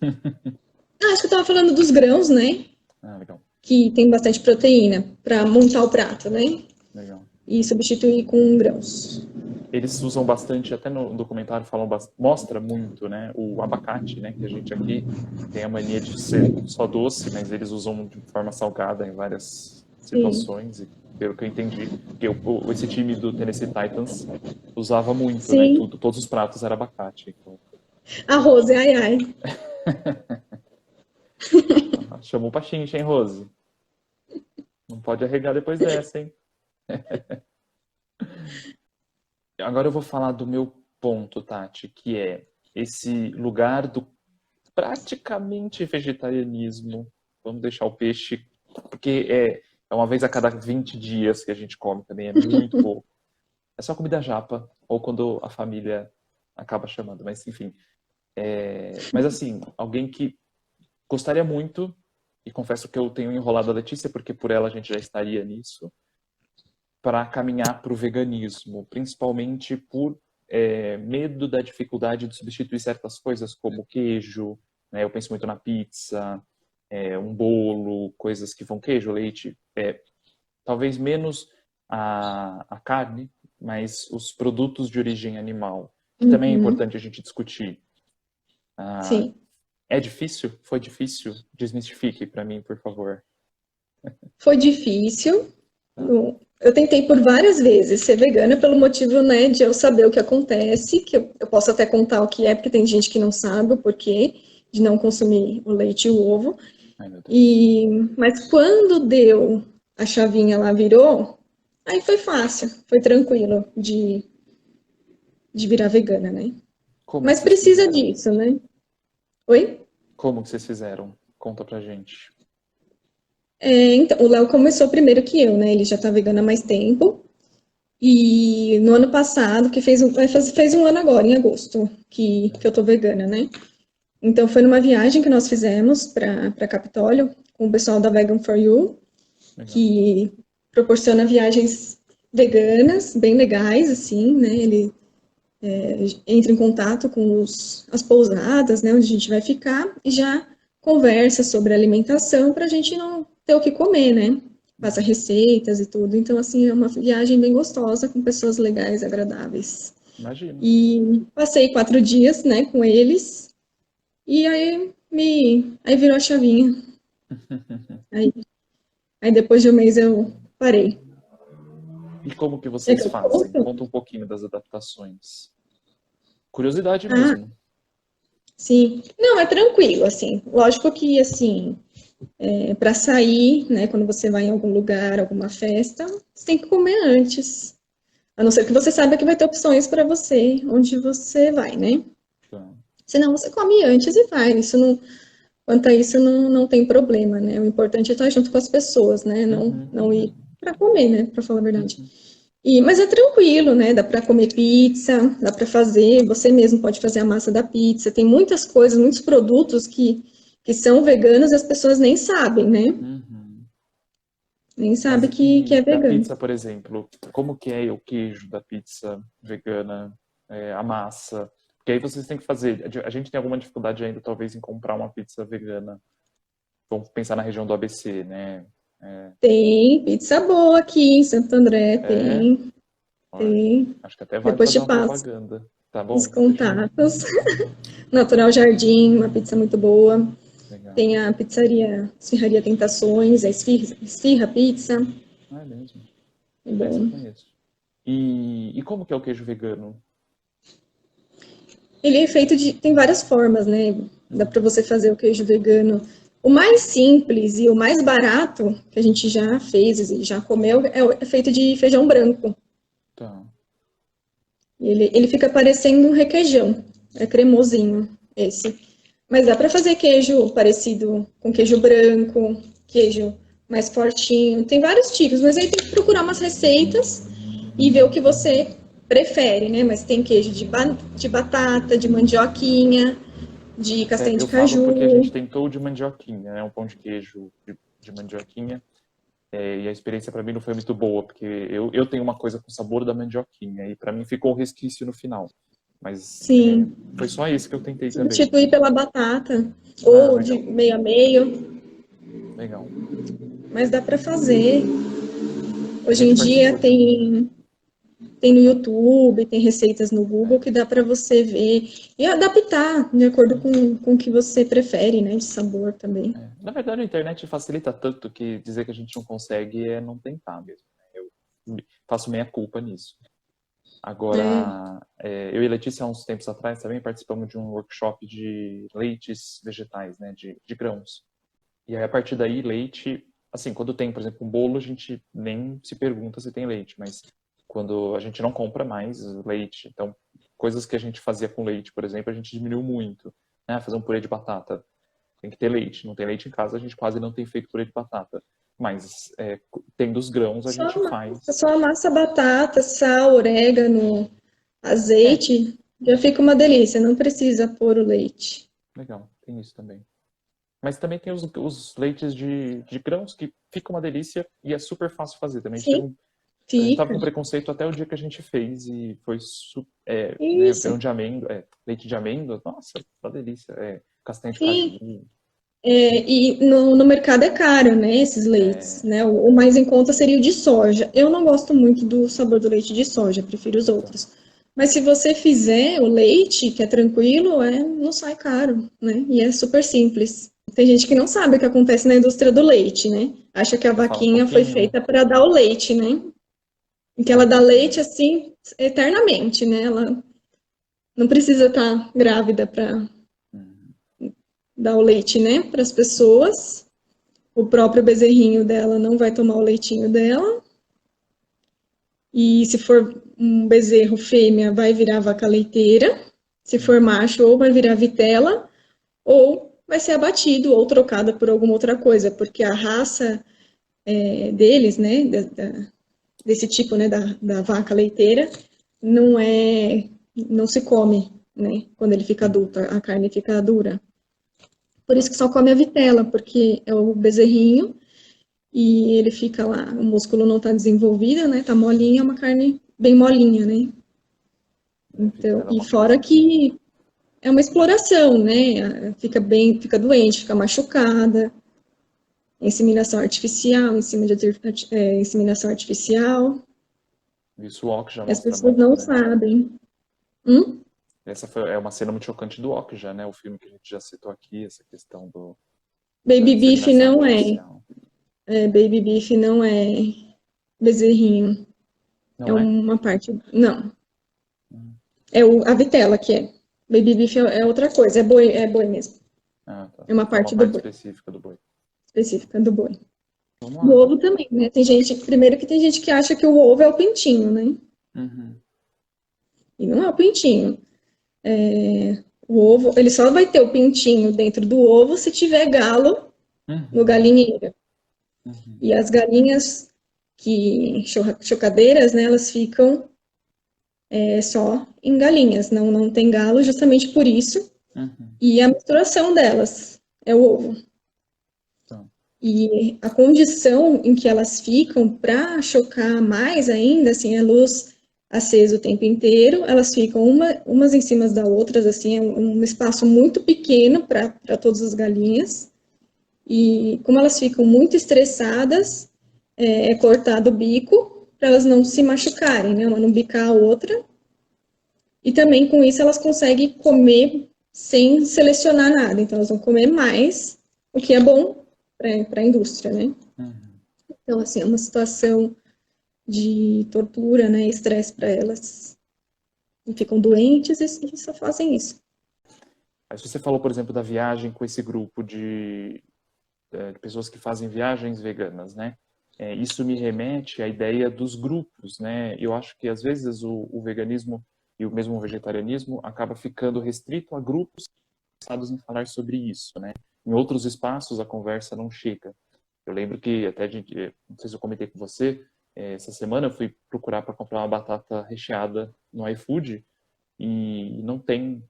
Ah, acho que eu estava falando dos grãos, né? Ah, legal. Que tem bastante proteína para montar o prato, né? Legal. E substituir com grãos. Eles usam bastante, até no documentário falam mostra muito, né? O abacate, né? Que a gente aqui tem a mania de ser só doce, mas eles usam de forma salgada em várias Sim, situações. E pelo que eu entendi, porque esse time do Tennessee Titans usava muito, né? sim. Tudo, todos os pratos era abacate. Então, Arroz, ai, ai. chamou pra xincha, hein, Rose? Não pode arregar depois dessa, hein? Agora eu vou falar do meu ponto, Tati, que é esse lugar do praticamente vegetarianismo. Vamos deixar o peixe, porque é uma vez a cada 20 dias que a gente come também, é muito pouco. É só comida japa, ou quando a família acaba chamando, mas enfim. Mas assim, alguém que gostaria muito, e confesso que eu tenho enrolado a Letícia, porque por ela a gente já estaria nisso, para caminhar para o veganismo, principalmente por medo da dificuldade de substituir certas coisas, como queijo, né? Eu penso muito na pizza, um bolo, coisas que vão queijo, leite, talvez menos a carne, mas os produtos de origem animal, que também é Uhum, importante a gente discutir. Ah, sim. é difícil? Foi difícil? Desmistifique para mim, por favor. Foi difícil. Tá. Eu tentei por várias vezes ser vegana pelo motivo, né, de eu saber o que acontece, que eu posso até contar o que é, porque tem gente que não sabe o porquê de não consumir o leite e o ovo. Ai, meu Deus. E, mas quando deu a chavinha lá, virou, aí foi fácil, foi tranquilo de virar vegana, né? Como que Mas vocês precisa fizeram? disso, né? Oi? Como que vocês fizeram? Conta pra gente. Então, o Léo começou primeiro que eu, né? Ele já tá vegano há mais tempo. E no ano passado, que fez um ano agora, em agosto, que eu tô vegana, né? Então foi numa viagem que nós fizemos para Capitólio, com o pessoal da Vegan for You, Legal. que proporciona viagens veganas, bem legais, assim, né? Ele entra em contato com as pousadas, né, onde a gente vai ficar, e já conversa sobre alimentação para a gente não ter o que comer, né? Passa Uhum. receitas e tudo. Então, assim, é uma viagem bem gostosa, com pessoas legais, agradáveis. Imagino. E passei 4 dias, né, com eles, e aí virou a chavinha. Aí, aí depois de um mês eu parei. E como que É vocês que eu fazem? conto? Conta um pouquinho das adaptações. Curiosidade Ah, mesmo. sim. Não, é tranquilo, assim. Lógico que, assim, para sair, né, quando você vai em algum lugar, alguma festa, você tem que comer antes. A não ser que você saiba que vai ter opções para você, onde você vai, né? Tá. Senão você come antes e vai. Isso não, quanto a isso, não tem problema, né? O importante é estar junto com as pessoas, né? Uhum, Não ir uhum, para comer, né? Para falar a verdade. uhum. Mas é tranquilo, né? Dá para comer pizza, dá para fazer, você mesmo pode fazer a massa da pizza. Tem muitas coisas, muitos produtos que são veganos e as pessoas nem sabem, né? Uhum. Nem Mas sabe que e é da vegano. pizza, por exemplo, como que é o queijo da pizza vegana, a massa? Porque aí vocês têm que fazer. A gente tem alguma dificuldade ainda, talvez, em comprar uma pizza vegana. Vamos pensar na região do ABC, né? É, Tem pizza boa aqui em Santo André, é, olha, tem. acho que até vale Depois fazer te uma passo propaganda. Tá os bom? contatos. Natural Jardim, uma pizza muito boa. Legal. Tem a pizzaria Esfirraria Tentações, a Esfirra Pizza. Ah, é mesmo. É Essa eu bom. conheço. E como que é o queijo vegano? Ele é feito de. Tem várias formas, né? Dá para Uhum. você fazer o queijo vegano. O mais simples e o mais barato que a gente já fez e já comeu é feito de feijão branco. Tá. Ele fica parecendo um requeijão. É cremosinho esse. Mas dá para fazer queijo parecido com queijo branco, queijo mais fortinho. Tem vários tipos, mas aí tem que procurar umas receitas e ver o que você prefere, né? Mas tem queijo de batata, de mandioquinha, de castanha de Eu falo porque a gente caju. tentou o de mandioquinha, né? Um pão de queijo de mandioquinha. E a experiência para mim não foi muito boa, porque eu tenho uma coisa com o sabor da mandioquinha, e para mim ficou um resquício no final. Mas Sim, foi só isso que eu tentei também. substituir pela batata Ah, ou de legal, meio a meio, legal. mas dá para fazer. A Hoje em gente dia participou de um. tem no YouTube, tem receitas no Google que dá para você ver e adaptar de acordo com o que você prefere, né? De sabor também. Na verdade, a internet facilita tanto que dizer que a gente não consegue é não tentar mesmo, né? Eu faço meia culpa nisso. É, Agora, eu e Letícia, há uns tempos atrás, também participamos de um workshop de leites vegetais, né? De grãos. E aí, a partir daí, leite, assim, quando tem, por exemplo, um bolo, a gente nem se pergunta se tem leite, mas quando a gente não compra mais leite, então, coisas que a gente fazia com leite, por exemplo, a gente diminuiu muito, né? Fazer um purê de batata, tem que ter leite. Não tem leite em casa, a gente quase não tem feito purê de batata. Mas, tendo os grãos, a gente faz. só amassa batata, sal, orégano, É, azeite, já fica uma delícia, não precisa pôr o leite. legal, tem isso também. Mas também tem os leites de grãos, que fica uma delícia e é super fácil fazer também. A gente teve Sim, A gente tava Fica. com preconceito até o dia que a gente fez e foi né, Isso. grão de amêndoa, leite de amêndoa, nossa, uma delícia. Castanha de Sim. caju. E no mercado é caro, né, esses leites, É, né? O mais em conta seria o de soja. Eu não gosto muito do sabor do leite de soja, prefiro os então, outros. Mas se você fizer o leite, que é tranquilo, não sai caro, né? E é super simples. Tem gente que não sabe o que acontece na indústria do leite, né? Acha que a você fala um vaquinha foi pouquinho. feita para dar o leite, né? E que Fala ela um dá leite pouquinho. assim eternamente, né? Ela não precisa estar grávida para Uhum. dar o leite, né, para as pessoas. O próprio bezerrinho dela não vai tomar o leitinho dela. E se for um bezerro fêmea, vai virar vaca leiteira. Se for Uhum. macho, ou vai virar vitela, ou vai ser abatido ou trocado por alguma outra coisa, porque a raça deles, né, desse tipo, né, da vaca leiteira, não se come, né, quando ele fica adulto, Uhum. a carne fica dura. Por isso que só come a vitela, porque é o bezerrinho e ele fica lá, o músculo não está desenvolvido, né? Tá molinha, é uma carne bem molinha, né? Então, Vitela é e uma fora coisa que. que é uma exploração, né? Fica doente, fica machucada, inseminação artificial, em cima de inseminação artificial. Isso o Ok já E as mostra pessoas muito, não né? sabem. Hum? É uma cena muito chocante do Ok já, né? O filme que a gente já citou aqui, essa questão da Baby beef inseminação não é. artificial. Baby beef não é bezerrinho. É Não é? uma parte. Não. Hum. A vitela que é. Baby beef é outra coisa, é boi mesmo. Ah, tá. É uma É uma parte do parte boi, específica do boi. específica do boi. Vamos Do lá. ovo também, né? Primeiro que tem gente que acha que o ovo é o pintinho, né? Uhum. E não é o pintinho. O ovo, ele só vai ter o pintinho dentro do ovo se tiver galo no Uhum. galinheiro. Uhum. E as galinhas chocadeiras, né, elas ficam só em galinhas, não tem galo justamente por isso. Uhum. E a menstruação delas é o ovo. Então, E a condição em que elas ficam para chocar mais ainda, assim, a luz acesa o tempo inteiro, elas ficam umas em cima das outras, assim, é um espaço muito pequeno para todas as galinhas. E como elas ficam muito estressadas, é cortado o bico para elas não se machucarem, né? Uma não bicar a outra. E também com isso elas conseguem comer sem selecionar nada. Então elas vão comer mais, o que é bom para a indústria, né? uhum. Então, assim, é uma situação de tortura, né? Estresse para elas. E ficam doentes e só fazem isso. Mas você falou, por exemplo, da viagem com esse grupo de pessoas que fazem viagens veganas, né? Isso me remete à ideia dos grupos, né? Eu acho que às vezes o veganismo e o mesmo vegetarianismo acaba ficando restrito a grupos interessados em falar sobre isso, né? Em outros espaços a conversa não chega. Eu lembro que até não sei se eu comentei com você, essa semana eu fui procurar para comprar uma batata recheada no iFood e não tem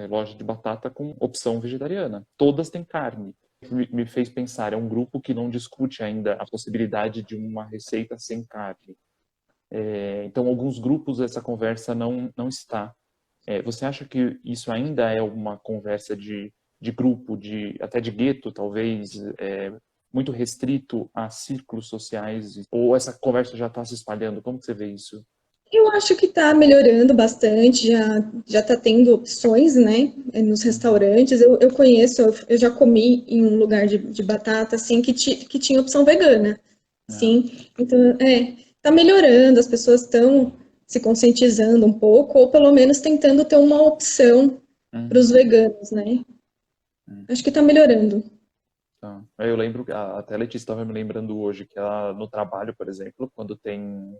loja de batata com opção vegetariana. Todas têm carne. Me fez pensar, é um grupo que não discute ainda a possibilidade de uma receita sem carne. Então, alguns grupos essa conversa não está. Você acha que isso ainda é uma conversa de grupo, até de gueto, talvez, muito restrito a círculos sociais? Ou essa conversa já está se espalhando? Como que você vê isso? Eu acho que está melhorando bastante, já está tendo opções, né, nos Uhum. restaurantes. Eu conheço, eu já comi em um lugar de batata, assim, que tinha opção vegana, Ah, sim. Então, está melhorando, as pessoas estão se conscientizando um pouco, ou pelo menos tentando ter uma opção para os uhum. veganos, né. Acho que está melhorando. Tá. Eu lembro, até a Letícia estava me lembrando hoje que ela, no trabalho, por exemplo, quando tem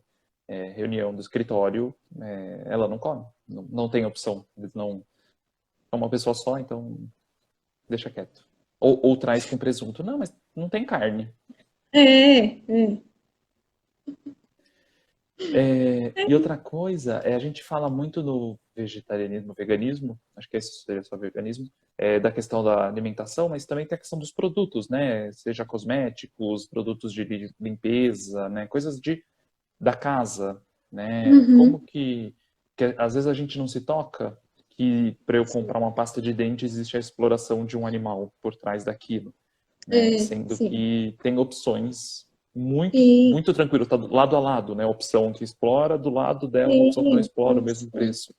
reunião do escritório, ela não come, não tem opção. Eles não, é uma pessoa só, então deixa quieto. Ou traz com presunto. Não, mas não tem carne. É. E outra coisa, a gente fala muito no vegetarianismo, veganismo, acho que esse seria só veganismo, da questão da alimentação, mas também tem a questão dos produtos, né? Seja cosméticos, produtos de limpeza, né? Coisas da casa, né? Uhum. Como que às vezes a gente não se toca que para eu comprar uma pasta de dente existe a exploração de um animal por trás daquilo, né? É, Sendo sim. que tem opções muito, E, muito tranquilo, tá lado a lado, né? A opção que explora, do lado dela uma opção que não sim, explora, o mesmo preço.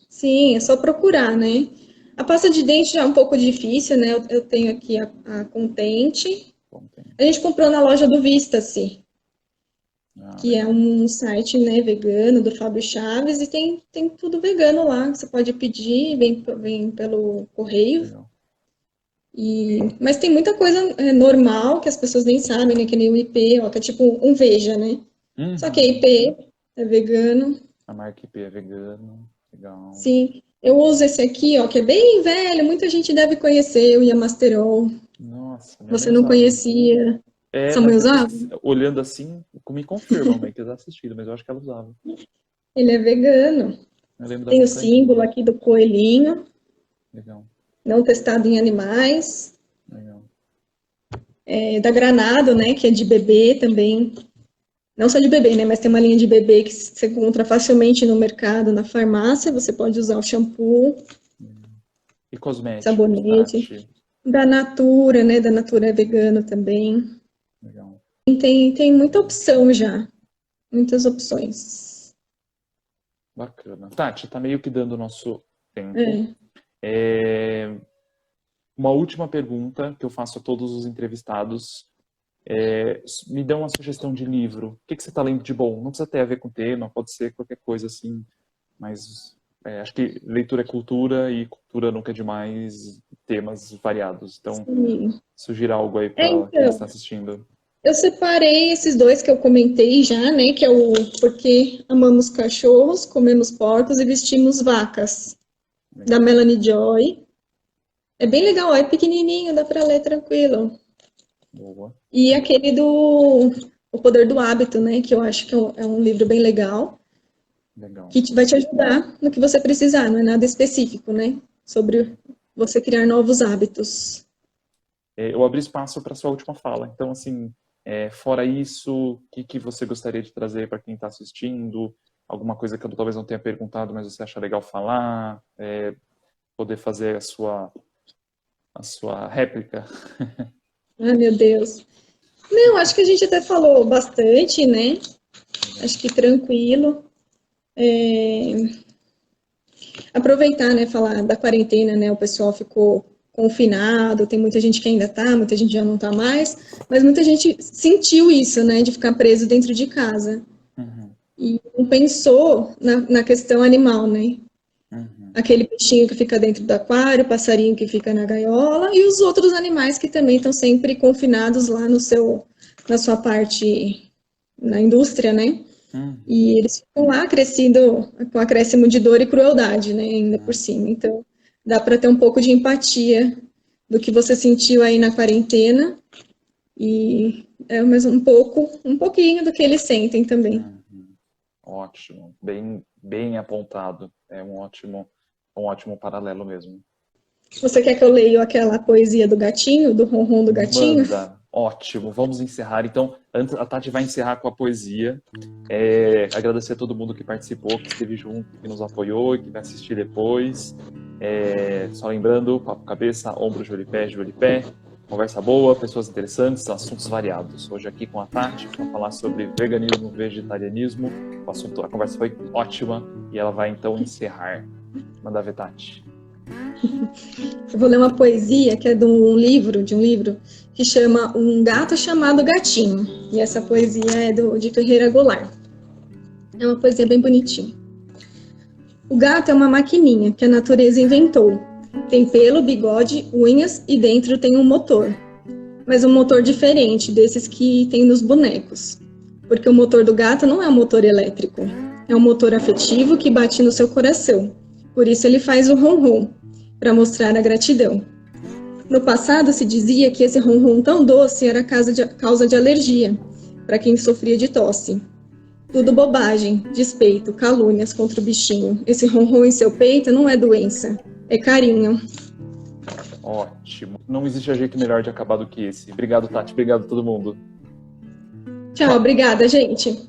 sim, é só procurar, né? A pasta de dente já é um pouco difícil, né? Eu tenho aqui a Contente. Bom, tem, A gente comprou na loja do Vista-se, que é legal, um site, né, vegano do Fábio Chaves, e tem tudo vegano lá. Você pode pedir, vem pelo correio. legal. Mas tem muita coisa normal que as pessoas nem sabem, né? Que nem o IP, ó, que é tipo um Veja, né? Só que é Uhum. IP, é vegano. A marca IP é vegano, legal. Sim, eu uso esse aqui, ó, que é bem velho, muita gente deve conhecer, o Yamasterol. Nossa, minha mãe Você não usava. conhecia? É, Sua mãe mas depois, usava? olhando assim, me confirma, mãe, que eu assistido, mas eu acho que ela usava. Ele é vegano. Eu lembro da Tem o montanha. símbolo aqui do coelhinho, Legal, não testado em animais. legal. É, da Granado, né, que é de bebê também. Não só de bebê, né, mas tem uma linha de bebê que você encontra facilmente no mercado, na farmácia. Você pode usar o shampoo, E cosméticos, sabonete. Tati? Da Natura, né, da Natura é vegano também. Legal. Tem muita opção já, muitas opções. Bacana. Tati, tá meio que dando o nosso tempo. É. É, uma última pergunta que eu faço a todos os entrevistados. Me dê uma sugestão de livro. O que que você está lendo de bom? Não precisa ter a ver com o tema, pode ser qualquer coisa assim, mas acho que leitura é cultura e cultura nunca é demais, temas variados. Então, Sim. sugira algo aí É, para quem então, está assistindo. eu separei esses dois que eu comentei já, né, que é o Porque Amamos Cachorros, Comemos Porcos e Vestimos Vacas, da Legal. Melanie Joy. É bem legal, é pequenininho, dá para ler tranquilo. Boa. E aquele do O Poder do Hábito, né, que eu acho que é um livro bem legal, Legal. que vai te ajudar no que você precisar, não é nada específico, né, sobre você criar novos hábitos. Eu abri espaço para sua última fala. Então, assim, fora isso, o que você gostaria de trazer para quem está assistindo? Alguma coisa que eu talvez não tenha perguntado, mas você acha legal falar? Poder fazer a sua réplica? Ai, meu Deus. Não, acho que a gente até falou bastante, né? Legal. Acho que tranquilo. Aproveitar, né, falar da quarentena, né? O pessoal ficou confinado, tem muita gente que ainda tá, muita gente já não tá mais, mas muita gente sentiu isso, né, de ficar preso dentro de casa. Uhum, E não pensou na questão animal, né? uhum, Aquele peixinho que fica dentro do aquário, o passarinho que fica na gaiola e os outros animais que também estão sempre confinados lá na sua parte, na indústria, né? uhum, E eles ficam lá crescendo com acréscimo de dor e crueldade, né? Ainda por uhum. cima. Então, dá para ter um pouco de empatia do que você sentiu aí na quarentena e é mais um pouquinho do que eles sentem também. Uhum. Ótimo, bem, bem apontado. É um ótimo paralelo mesmo. Você quer que eu leia aquela poesia do gatinho, do ronron do gatinho? Manda, ótimo. Vamos encerrar. Então, antes, a Tati vai encerrar com a poesia. Agradecer a todo mundo que participou, que esteve junto, que nos apoiou e que vai assistir depois. Só lembrando, papo cabeça, ombro, joelho e pé. Conversa boa, pessoas interessantes, assuntos variados. Hoje aqui com a Tati para falar sobre veganismo, vegetarianismo. A conversa foi ótima e ela vai então encerrar. Manda ver, Tati. Eu vou ler uma poesia que é de um livro que chama Um Gato Chamado Gatinho. E essa poesia é de Ferreira Goulart. É uma poesia bem bonitinha. O gato é uma maquininha que a natureza inventou. Tem pelo, bigode, unhas e dentro tem um motor. Mas um motor diferente desses que tem nos bonecos. Porque o motor do gato não é um motor elétrico. É um motor afetivo que bate no seu coração. Por isso ele faz o ronron, para mostrar a gratidão. No passado se dizia que esse ronron tão doce era causa de alergia, para quem sofria de tosse. Tudo bobagem, despeito, calúnias contra o bichinho. Esse ronron em seu peito não é doença, é carinho. Ótimo. Não existe jeito melhor de acabar do que esse. Obrigado, Tati. Obrigado a todo mundo. Tchau, obrigada, gente.